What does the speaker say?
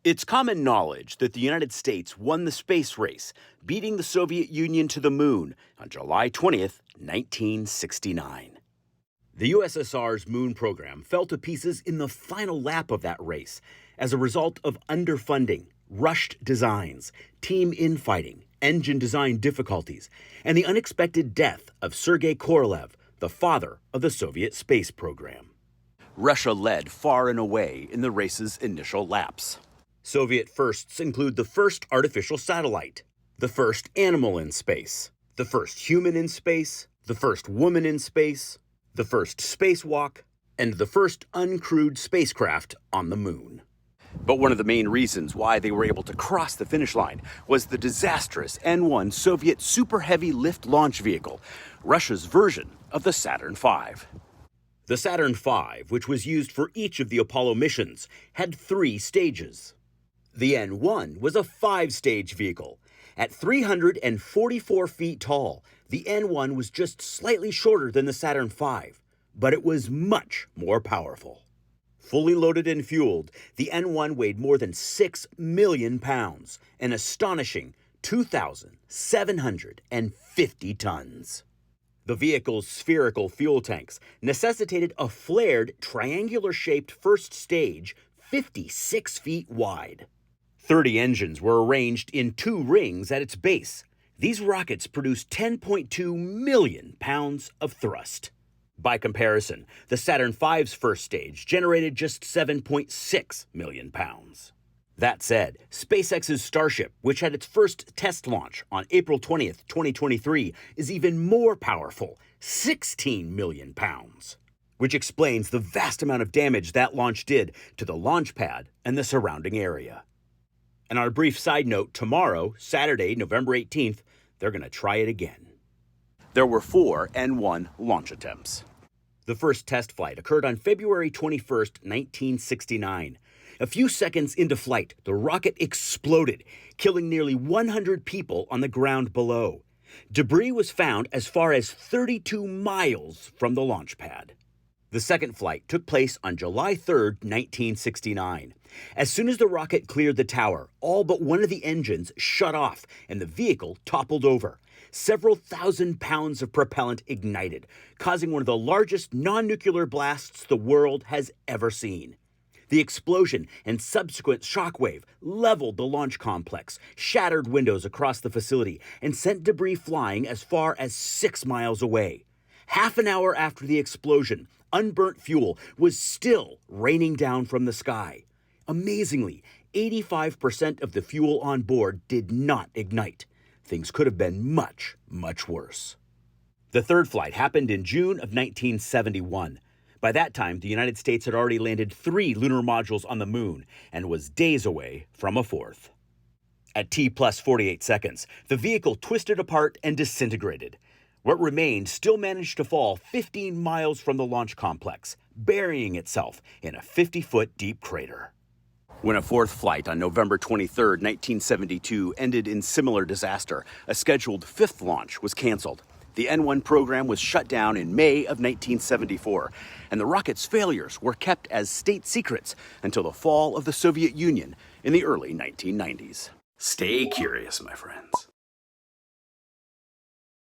It's common knowledge that the United States won the space race, beating the Soviet Union to the moon on July 20th, 1969. The USSR's moon program fell to pieces in the final lap of that race as a result of underfunding, rushed designs, team infighting, engine design difficulties, and the unexpected death of Sergei Korolev, the father of the Soviet space program. Russia led far and away in the race's initial laps. Soviet firsts include the first artificial satellite, the first animal in space, the first human in space, the first woman in space, the first spacewalk, and the first uncrewed spacecraft on the moon. But one of the main reasons why they were able to cross the finish line was the disastrous N-1 Soviet Super Heavy Lift launch vehicle, Russia's version of the Saturn V. The Saturn V, which was used for each of the Apollo missions, had 3 stages. The N-1 was a 5-stage vehicle. At 344 feet tall, the N-1 was just slightly shorter than the Saturn V, but it was much more powerful. Fully loaded and fueled, the N-1 weighed more than 6 million pounds, an astonishing 2,750 tons. The vehicle's spherical fuel tanks necessitated a flared, triangular-shaped first stage 56 feet wide. 30 engines were arranged in 2 rings at its base. These rockets produced 10.2 million pounds of thrust. By comparison, the Saturn V's first stage generated just 7.6 million pounds. That said, SpaceX's Starship, which had its first test launch on April 20th, 2023, is even more powerful, 16 million pounds, which explains the vast amount of damage that launch did to the launch pad and the surrounding area. And on a brief side note, tomorrow, Saturday, November 18th, they're going to try it again. There were 4 N-1 launch attempts. The first test flight occurred on February 21st, 1969. A few seconds into flight, the rocket exploded, killing nearly 100 people on the ground below. Debris was found as far as 32 miles from the launch pad. The second flight took place on July 3rd, 1969. As soon as the rocket cleared the tower, all but one of the engines shut off and the vehicle toppled over. Several thousand pounds of propellant ignited, causing one of the largest non-nuclear blasts the world has ever seen. The explosion and subsequent shockwave leveled the launch complex, shattered windows across the facility, and sent debris flying as far as 6 miles away. Half an hour after the explosion, unburnt fuel was still raining down from the sky. Amazingly, 85% of the fuel on board did not ignite. Things could have been much, much worse. The third flight happened in June of 1971. By that time, the United States had already landed 3 lunar modules on the moon and was days away from a 4th. At T plus 48 seconds, the vehicle twisted apart and disintegrated. What remained still managed to fall 15 miles from the launch complex, burying itself in a 50-foot deep crater. When a 4th flight on November 23, 1972 ended in similar disaster, a scheduled 5th launch was canceled. The N-1 program was shut down in May of 1974, and the rocket's failures were kept as state secrets until the fall of the Soviet Union in the early 1990s. Stay curious, my friends.